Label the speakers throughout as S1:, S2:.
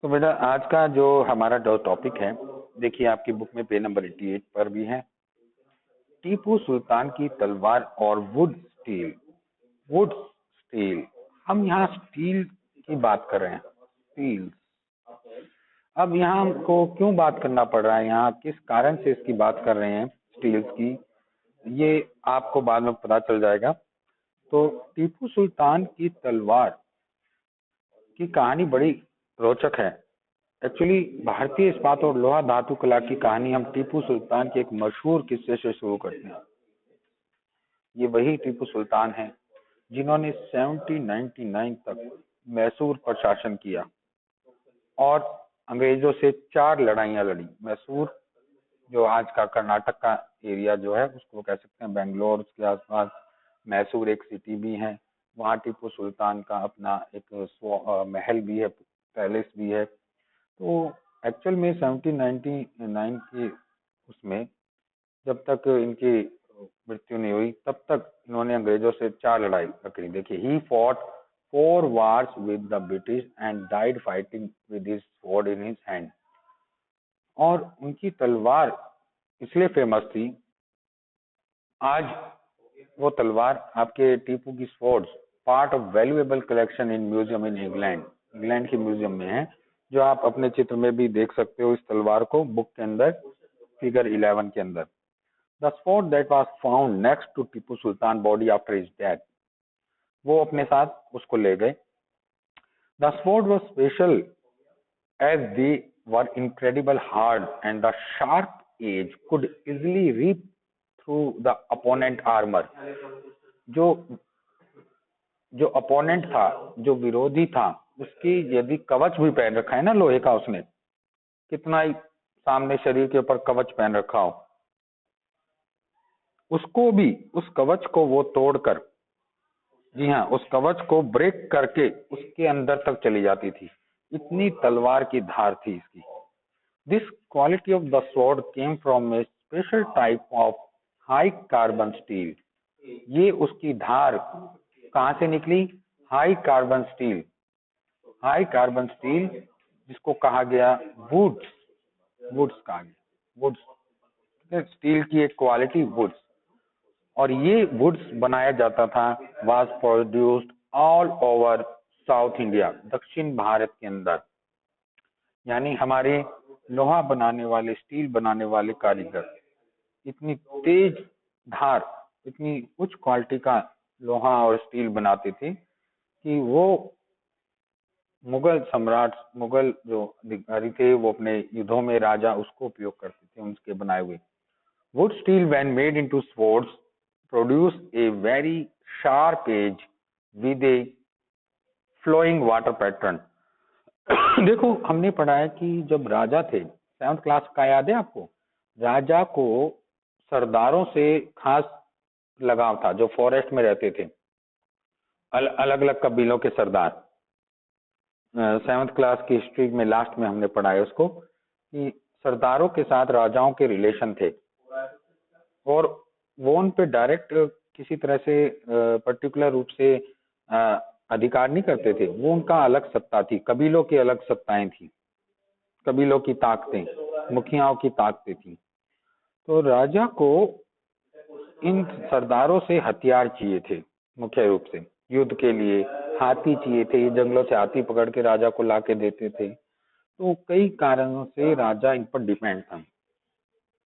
S1: तो बेटा आज का जो हमारा जो टॉपिक है, देखिए आपकी बुक में पेज नंबर 88 पर भी है। टीपू सुल्तान की तलवार और वुड स्टील। हम यहाँ स्टील की बात कर रहे हैं, स्टील। अब यहाँ हमको क्यों बात करना पड़ रहा है, यहाँ किस कारण से इसकी बात कर रहे हैं स्टील्स की, ये आपको बाद में पता चल जाएगा। तो टीपू सुल्तान की तलवार की कहानी बड़ी रोचक है। एक्चुअली भारतीय इस्पात और लोहा धातु कला की कहानी हम टीपू सुल्तान के एक मशहूर किस्से से शुरू करते हैं। ये वही टीपू सुल्तान हैं जिन्होंने 1799 तक मैसूर पर शासन किया और अंग्रेजों से 4 लड़ाइयां लड़ी। मैसूर जो आज का कर्नाटक का एरिया जो है उसको कह सकते हैं, बेंगलोर के आसपास मैसूर एक सिटी भी है। वहाँ टीपू सुल्तान का अपना एक महल भी है, पैलेस भी है। तो एक्चुअल में 1799 के उसमें जब तक इनकी मृत्यु नहीं हुई तब तक इन्होंने अंग्रेजों से 4 लड़ाई लड़ी। देखिए, he fought 4 wars with the British and died fighting with his sword in his hand। और उनकी तलवार इसलिए फेमस थी, आज वो तलवार आपके टीपू की swords part of valuable collection in museum in England के म्यूजियम में है, जो आप अपने चित्र में भी देख सकते हो इस तलवार को बुक के अंदर, फिगर 11 के अंदर। The sword that was found next to Tipu Sultan body after his death, वो अपने साथ उसको ले गए। The sword was special as they were incredible hard and the sharp edge could easily rip through the opponent armor। जो जो opponent था, जो विरोधी था, उसकी यदि कवच भी पहन रखा है ना लोहे का, उसने कितना ही सामने शरीर के ऊपर कवच पहन रखा हो, उसको भी, उस कवच को वो तोड़कर, जी हाँ, उस कवच को ब्रेक करके उसके अंदर तक चली जाती थी। इतनी तलवार की धार थी इसकी। This quality of the sword came from A special type of high carbon steel. ये उसकी धार कहाँ से निकली? High carbon steel. High carbon steel जिसको कहा गया वुड्स कहा गया, वुड्स। स्टील की एक क्वालिटी वुड्स, और ये वुड्स बनाया जाता था, was produced all over south India, दक्षिण भारत के अंदर। यानी हमारे लोहा बनाने वाले, स्टील बनाने वाले कारीगर इतनी तेज धार, इतनी उच्च क्वालिटी का लोहा और स्टील बनाते थे कि वो मुगल सम्राट, मुगल जो अधिकारी थे, वो अपने युद्धों में राजा उसको उपयोग करते थे, उनके बनाए हुए। Wood steel when made into swords produce a very sharp edge with a flowing water pattern. देखो, हमने पढ़ा है कि जब राजा थे, 7th क्लास का याद है आपको, राजा को सरदारों से खास लगाव था, जो फॉरेस्ट में रहते थे, अलग अलग कबीलों के सरदार। 7th क्लास की हिस्ट्री में लास्ट में हमने पढ़ा है उसको, कि सरदारों के साथ राजाओं के रिलेशन थे और वो उन पे डायरेक्ट किसी तरह से पर्टिकुलर रूप से अधिकार नहीं करते थे। वो उनका अलग सत्ता थी, कबीलों की अलग सत्ताएं थी, कबीलों की ताकतें, मुखियाओं की ताकतें थी। तो राजा को इन सरदारों से हथियार चाहिए थे, मुख्य रूप से युद्ध के लिए हाथी चाहिए थे। ये जंगलों से हाथी पकड़ के राजा को लाके देते थे। तो कई कारणों से राजा इन पर डिपेंड था।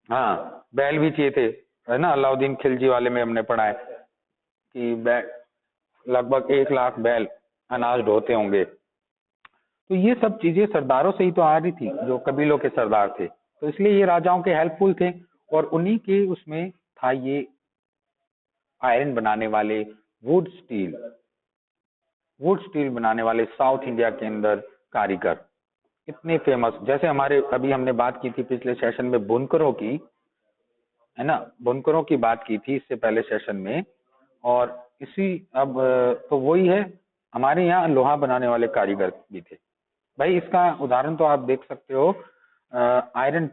S1: हाँ, बैल भी चाहिए थे, है ना, अलाउद्दीन खिलजी वाले में हमने पढ़ा है कि लगभग 1 लाख बैल अनाज ढोते होंगे। तो ये सब चीजें सरदारों से ही तो आ रही थी, जो कबीलों के सरदार थे। तो इसलिए ये राजाओं के हेल्पफुल थे, और उन्हीं के उसमें था ये आयरन बनाने वाले वुड स्टील बनाने वाले साउथ इंडिया के अंदर कारीगर इतने फेमस। जैसे हमारे अभी हमने बात की थी पिछले सेशन में बुनकरों की, है ना, बुनकरों की बात की थी इससे पहले सेशन में, और इसी अब तो वही है, हमारे यहाँ लोहा बनाने वाले कारीगर भी थे। भाई इसका उदाहरण तो आप देख सकते हो, आयरन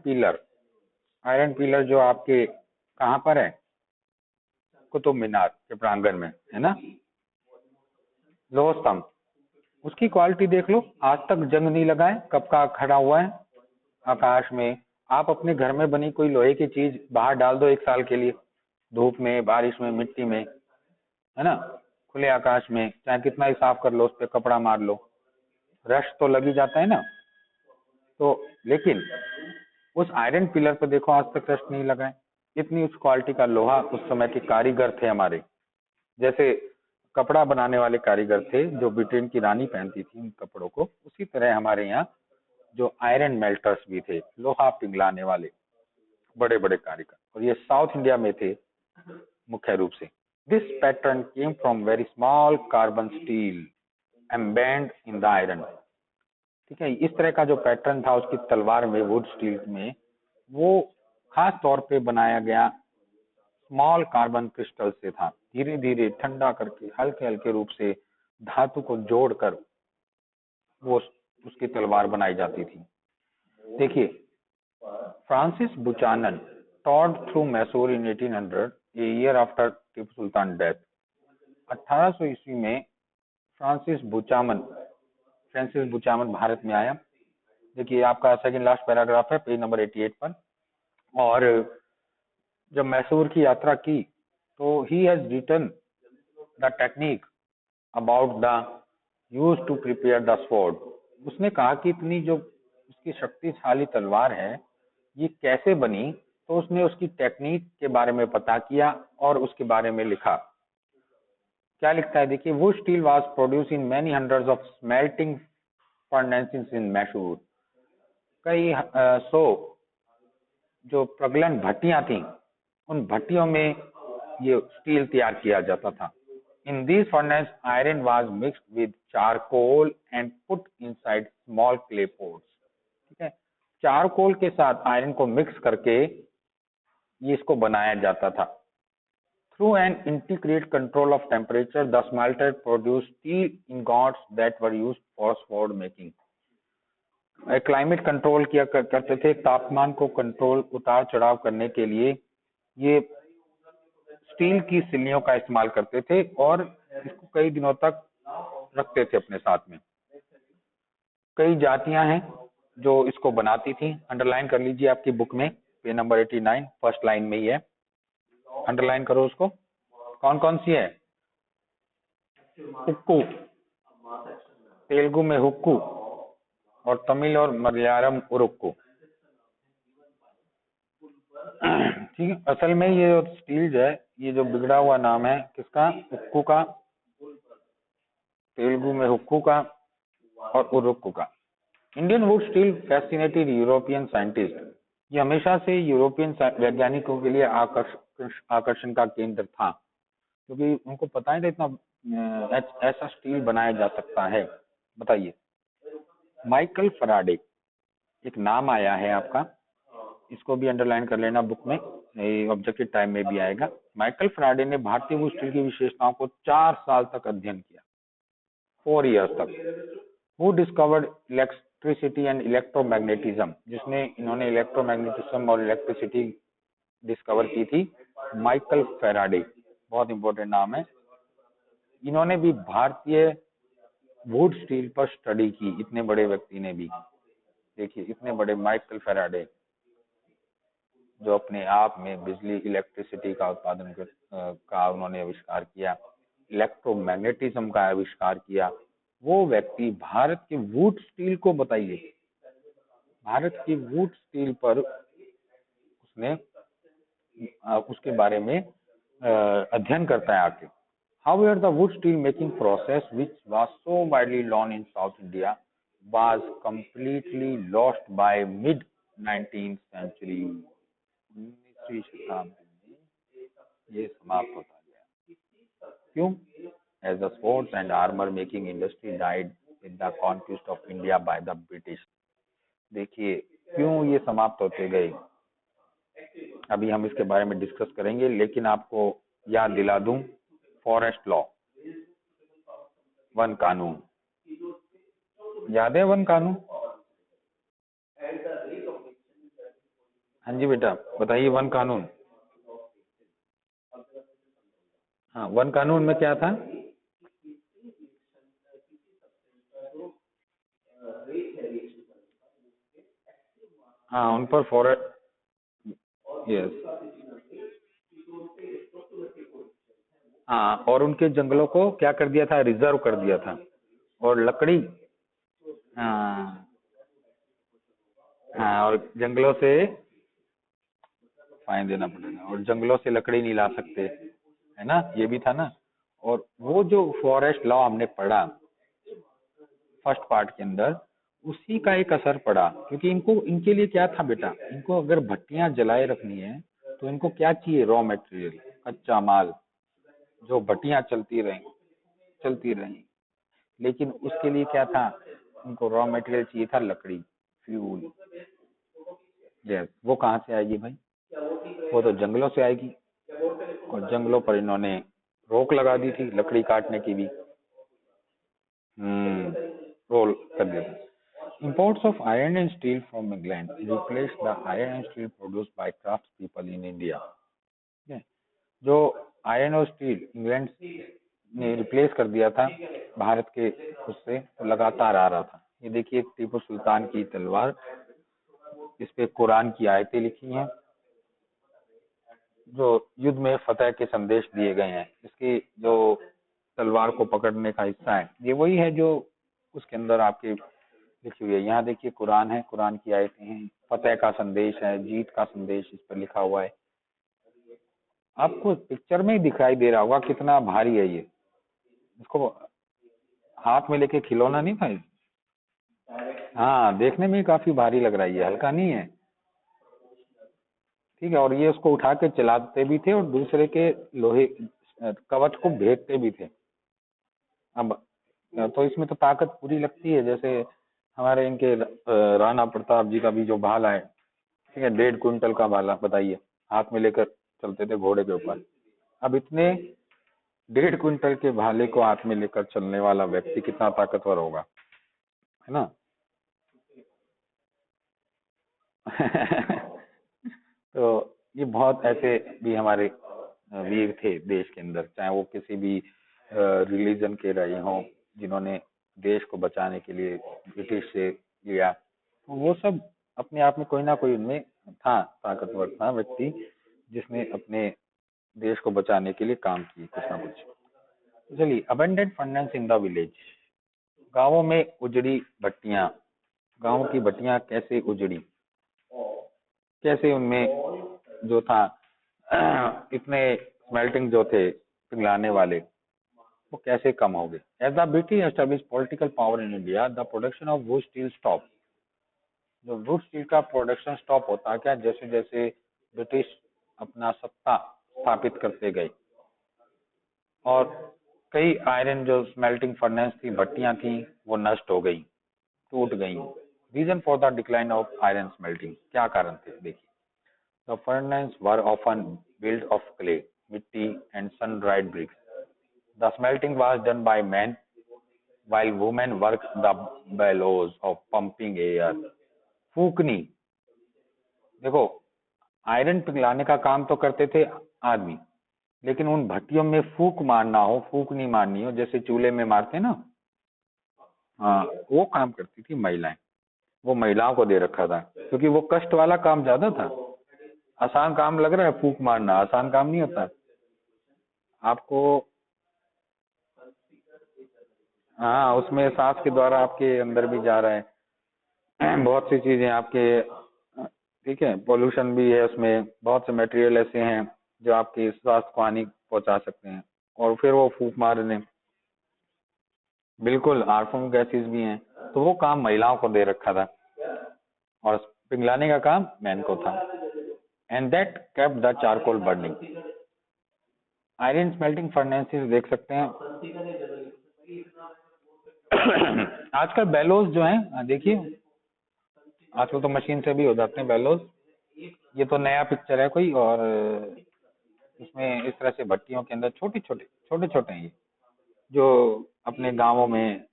S1: पिलर जो आपके कहाँ पर है, कुतुब मीनार के प्रांगण में, है ना, लोह स्तंभ, उसकी क्वालिटी देख लो, आज तक जंग नहीं लगा है, कब का खड़ा हुआ है आकाश में। आप अपने घर में बनी कोई लोहे की चीज बाहर डाल दो 1 साल के लिए, धूप में, बारिश में, मिट्टी में, है ना, खुले आकाश में, चाहे कितना ही साफ कर लो, उस पर कपड़ा मार लो, रस्ट तो लग ही जाता है ना। तो लेकिन उस आयरन पिलर पे देखो, आज तक रस्ट नहीं लगा है। इतनी उच्च क्वालिटी का लोहा उस समय के कारीगर थे हमारे। जैसे कपड़ा बनाने वाले कारीगर थे जो ब्रिटेन की रानी पहनती थी उन कपड़ों को, उसी तरह हमारे यहाँ जो आयरन मेल्टर्स भी थे, लोहा पिघलाने वाले बड़े बड़े कारीगर, और ये साउथ इंडिया में थे मुख्य रूप से। This pattern came from very small carbon steel embed in the iron. ठीक है, इस तरह का जो पैटर्न था उसकी तलवार में, वुड स्टील में, वो खास तौर पे बनाया गया स्मॉल कार्बन क्रिस्टल से था। धीरे धीरे ठंडा करके हल्के हल्के रूप से धातु को जोड़कर वो उसकी तलवार बनाई जाती थी। देखिए, Francis Buchanan toured through Mysore in 1800, a year after Tipu Sultan death. 1800 ईस्वी में फ्रांसिस बुचामन भारत में आया। देखिए, आपका सेकंड लास्ट पैराग्राफ है पेज नंबर 88 पर। और जब मैसूर की यात्रा की तो he has written the technique about the use to prepare the sword. उसने कहा कि इतनी जो उसकी शक्तिशाली तलवार है ये कैसे बनी, तो उसने उसकी टेक्निक के बारे में पता किया और उसके बारे में लिखा। क्या लिखता है देखिए, वो steel was produce in many hundreds of smelting furnaces in Mysore. कई सौ जो प्रगलन भट्टियां थी, उन भट्टियों में ये स्टील तैयार किया जाता था। In this furnace iron was mixed with charcoal and put inside small clay pots. ठीक है, चारकोल के साथ आयरन को मिक्स करके ये इसको बनाया जाता था। Through an integrated control of temperature the smelter produce steel ingots that were used for sword making. Climate control किया करते थे, तापमान को कंट्रोल उतार चढ़ाव करने के लिए ये स्टील की सिल्लियों का इस्तेमाल करते थे और इसको कई दिनों तक रखते थे अपने साथ में। कई जातियां हैं जो इसको बनाती थी। अंडरलाइन कर लीजिए आपकी बुक में, पेज नंबर 89 फर्स्ट लाइन में ही है, अंडरलाइन करो उसको। कौन कौन सी है? हुक्कू, तेलुगु में हुक्कू और तमिल और मलयालम उरुक्कू। ठीक है, असल में ये जो स्टील है, ये जो बिगड़ा हुआ नाम है किसका? हुक्कू का, तेलुगु में हुक्कू का और उरुक्कू का। Indian would steel fascinated European scientist. ये हमेशा से यूरोपियन वैज्ञानिकों के लिए आकर्षण का केंद्र था, क्योंकि उनको पता ही था इतना ऐसा स्टील बनाया जा सकता है। बताइए, माइकल फैराडे एक नाम आया है आपका, इसको भी अंडरलाइन कर लेना बुक में, ऑब्जेक्टिव टाइम में भी आएगा। माइकल फैराडे ने भारतीय वुड स्टील की विशेषताओं को 4 साल तक अध्ययन किया, 4 इयर्स तक। Who discovered electricity and electromagnetism, जिसने इन्होंने इलेक्ट्रोमैग्नेटिज्म और इलेक्ट्रिसिटी डिस्कवर की थी, माइकल फैराडे, बहुत इंपॉर्टेंट नाम है। इन्होंने भी भारतीय वुड स्टील पर स्टडी की, इतने बड़े व्यक्ति ने भी। देखिए, इतने बड़े माइकल फैराडे जो अपने आप में बिजली, इलेक्ट्रिसिटी का उत्पादन का उन्होंने आविष्कार किया, इलेक्ट्रोमैग्नेटिज्म का आविष्कार किया, वो व्यक्ति भारत के वुड स्टील को, बताइए, भारत की वुड स्टील पर उसने उसके बारे में अध्ययन करता है आके। However, the wood steel making process, which was so widely known in South India, was completely lost by mid 19th century. 19वीं शताब्दी में ये समाप्त होता गया। क्यों? As the swords and armor making industry died with the conquest of India by the British. देखिए, क्यों ये समाप्त होते गए, अभी हम इसके बारे में डिस्कस करेंगे, लेकिन आपको याद दिला दूं, फॉरेस्ट लॉ, वन कानून, याद है वन कानून? हाँ जी बेटा, बताइए वन कानून। हाँ, वन कानून में क्या था? हाँ उन पर फॉरेस्ट, यस, हाँ, और उनके जंगलों को क्या कर दिया था, रिजर्व कर दिया था। और लकड़ी, हाँ, हाँ, और जंगलों से फाइन देना पड़ेगा, और जंगलों से लकड़ी नहीं ला सकते, है ना, ये भी था ना। और वो जो फॉरेस्ट लॉ हमने पढ़ा फर्स्ट पार्ट के अंदर, उसी का एक असर पड़ा, क्योंकि इनको, इनके लिए क्या था बेटा, इनको अगर भट्टियां जलाए रखनी है तो इनको क्या चाहिए, रॉ मटेरियल, कच्चा माल, जो भट्टियां चलती रहीं। लेकिन उसके लिए क्या था, उनको रॉ मटेरियल चाहिए था, लकड़ी, फ्यूल। यस, वो कहाँ से आएगी भाई, वो तो जंगलों से आएगी। और जंगलों पर इन्होंने रोक लगा दी थी लकड़ी काटने की भी। हम्म, रोल कर दिया था। Imports of iron and steel from England replaced the iron and steel produced by crafts people in India. ठीक है? जो आयरन और स्टील इंग्लैंड ने रिप्लेस कर दिया था भारत के, उससे लगातार आ रहा था। ये देखिए टीपू सुल्तान की तलवार, इस पे कुरान की आयतें लिखी हैं, जो युद्ध में फतेह के संदेश दिए गए हैं। इसकी जो तलवार को पकड़ने का हिस्सा है, ये वही है जो उसके अंदर आपके लिखी हुई है। यहाँ देखिए कुरान है, कुरान की आयतें हैं, फतेह का संदेश है, जीत का संदेश इस पर लिखा हुआ है। आपको पिक्चर में ही दिखाई दे रहा होगा कितना भारी है ये। इसको हाथ में लेके खिलौना नहीं था ये। हाँ, देखने में ही काफी भारी लग रहा है, ये हल्का नहीं है। ठीक है, और ये उसको उठा के चलाते भी थे और दूसरे के लोहे कवच को भेदते भी थे। अब तो इसमें तो ताकत पूरी लगती है, जैसे हमारे इनके राणा प्रताप जी का भी जो भाला है, ठीक है, 1.5 क्विंटल का भाला, बताइए, हाथ में लेकर चलते थे घोड़े के ऊपर। अब इतने 1.5 क्विंटल के भाले को हाथ में लेकर चलने वाला व्यक्ति कितना ताकतवर होगा, है ना। तो ये बहुत ऐसे भी हमारे वीर थे देश के अंदर, चाहे वो किसी भी रिलीजन के रहे हों, जिन्होंने देश को बचाने के लिए ब्रिटिश से लिया, तो वो सब अपने आप में कोई ना कोई उनमें था, ताकतवर था व्यक्ति, जिसने अपने देश को बचाने के लिए काम किए कुछ ना कुछ। तो चलिए, abundant furnace in the village, गांवों में उजड़ी भट्टियां, गांव की भट्टियां कैसे उजड़ी, कैसे उनमें जो था इतने स्मेल्टिंग जो थे पिघलाने वाले, वो कैसे कम हो गए। As the British establish political power in India, the production of wood steel stop. जो वुड स्टील का प्रोडक्शन स्टॉप होता है क्या, जैसे जैसे ब्रिटिश अपना सत्ता स्थापित करते गए, और कई आयरन जो स्मेल्टिंग फर्नेस थी, भट्टियां थी, वो नष्ट हो गई, टूट गई। Reason for the decline of iron smelting, क्या कारण थे, देखिए। The furnace were often built of clay, मिट्टी and sun dried bricks. The smelting was done by man while women worked the bellows of pumping air. फूकनी, देखो, iron पिघलाने का काम तो करते थे आदमी, लेकिन उन भट्टियों में फूक मारना हो, फूक नहीं मारनी हो, जैसे चूल्हे में मारते ना, हाँ, वो काम करती थी महिलाएं। वो महिलाओं को दे रखा था, क्योंकि वो कष्ट वाला काम ज्यादा था। आसान काम लग रहा है फूक मारना, आसान काम नहीं होता आपको। हाँ, उसमें सांस के द्वारा आपके अंदर भी जा रहा है बहुत सी चीजें आपके, ठीक है, पोल्यूशन भी है उसमें, बहुत से मटेरियल ऐसे हैं जो आपके स्वास्थ्य को हानि पहुंचा सकते हैं, और फिर वो फूक मारने, बिल्कुल हार्मफुल गैसेस भी हैं। तो वो काम महिलाओं को दे रखा था, और पिघलाने का काम मैन को था। And that kept the charcoal burning. Iron smelting furnaces देख सकते हैं आजकल बेलोज जो हैं, देखिए आजकल तो मशीन से भी हो जाते हैं बेलोज। ये तो नया पिक्चर है कोई, और इसमें इस तरह से भट्टियों के अंदर छोटे छोटे हैं ये, जो अपने गांवों में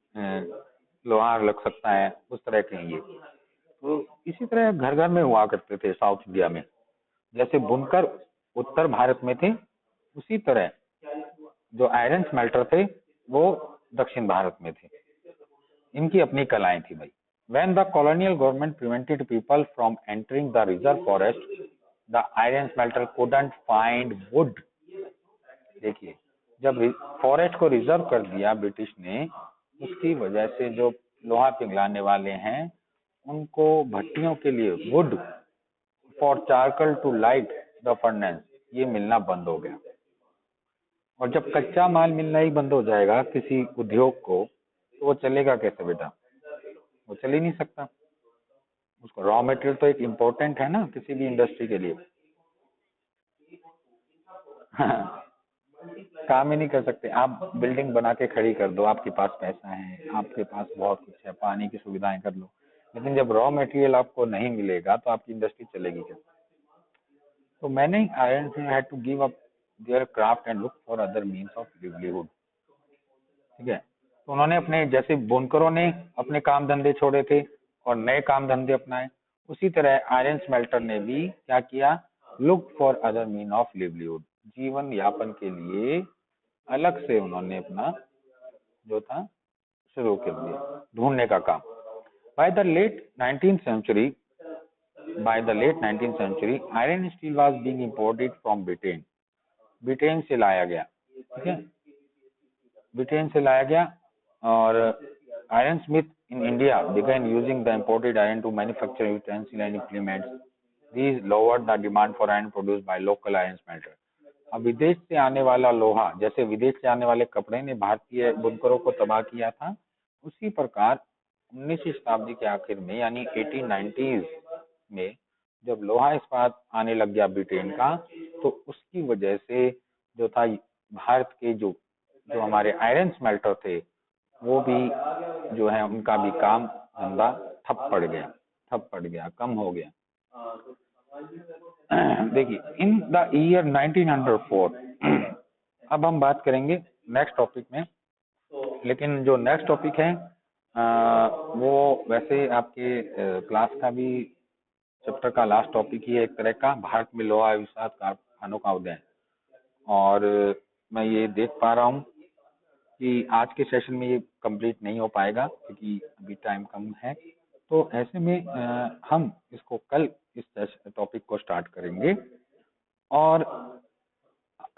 S1: लोहार लग सकता है, उस तरह के हैं ये। तो इसी तरह घर घर में हुआ करते थे साउथ इंडिया में, जैसे बुनकर उत्तर भारत में थे, उसी तरह जो आयरन स्मेल्टर थे वो दक्षिण भारत में थे। इनकी अपनी कलाएं थी भाई। When the colonial government prevented people from entering the reserve forest, the iron smelter couldn't find wood. देखिए, जब फॉरेस्ट को रिजर्व कर दिया ब्रिटिश ने, उसकी वजह से जो लोहा पिघलाने वाले हैं उनको भट्टियों के लिए wood for charcoal to light the furnace ये मिलना बंद हो गया। और जब कच्चा माल मिलना ही बंद हो जाएगा किसी उद्योग को, तो वो चलेगा कैसे बेटा? वो चल ही नहीं सकता। उसको रॉ मटेरियल तो एक इम्पोर्टेंट है ना किसी भी इंडस्ट्री के लिए। काम ही नहीं कर सकते। आप बिल्डिंग बना के खड़ी कर दो, आपके पास पैसा है, आपके पास बहुत कुछ है, पानी की सुविधाएं कर लो, लेकिन जब रॉ मटेरियल आपको नहीं मिलेगा तो आपकी इंडस्ट्री चलेगी कैसे? तो many iron had to give up their craft and look for other means of livelihood. ठीक है, तो उन्होंने अपने जैसे बुनकरों ने अपने काम धंधे छोड़े थे और नए काम धंधे अपनाए, उसी तरह आयरन स्मेल्टर ने भी क्या किया? Look for other mean of livelihood, जीवन यापन के लिए अलग से उन्होंने अपना जो था शुरू कर दिया, ढूंढने का काम। By the late 19th century iron steel was being imported from Britain. Britain से लाया गया। ठीक है, ब्रिटेन से लाया गया। और iron Smith in India began using the imported iron to manufacture utensils and implements. These lowered the demand for iron produced by local iron smelters. अब विदेश से आने वाला लोहा, जैसे विदेश से आने वाले कपड़े ने भारतीय बुनकरों को तबाह किया था, उसी प्रकार 19वीं शताब्दी के आखिर में यानी 1890s में जब लोहा इस्पात आने लग गया ब्रिटेन का, तो उसकी वजह से जो था भारत के जो हमारे आयरन स्मेल्टर थे वो भी जो है उनका भी काम धंधा ठप पड़ गया, कम हो गया। देखिए, इन द ईयर 1904, अब हम बात करेंगे नेक्स्ट टॉपिक में, लेकिन जो नेक्स्ट टॉपिक है वो वैसे आपके क्लास का भी चैप्टर का लास्ट टॉपिक ही है एक तरह का, भारत में लोहा इस्पात कारखानों का उदय। और मैं ये देख पा रहा हूँ कि आज के सेशन में ये कंप्लीट नहीं हो पाएगा क्योंकि अभी टाइम कम है। तो ऐसे में हम इसको कल इस टॉपिक को स्टार्ट करेंगे। और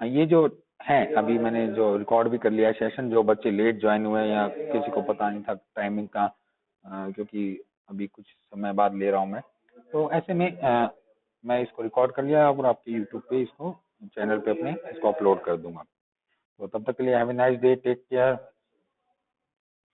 S1: ये जो है अभी मैंने जो रिकॉर्ड भी कर लिया है सेशन, जो बच्चे लेट ज्वाइन हुए या किसी को पता नहीं था टाइमिंग का, क्योंकि अभी कुछ समय बाद ले रहा हूँ मैं, तो ऐसे में मैं इसको रिकॉर्ड कर लिया और आपके यूट्यूब पे इसको चैनल पे अपने इसको अपलोड कर दूंगा। तो तब तक के लिए have a nice day, take care.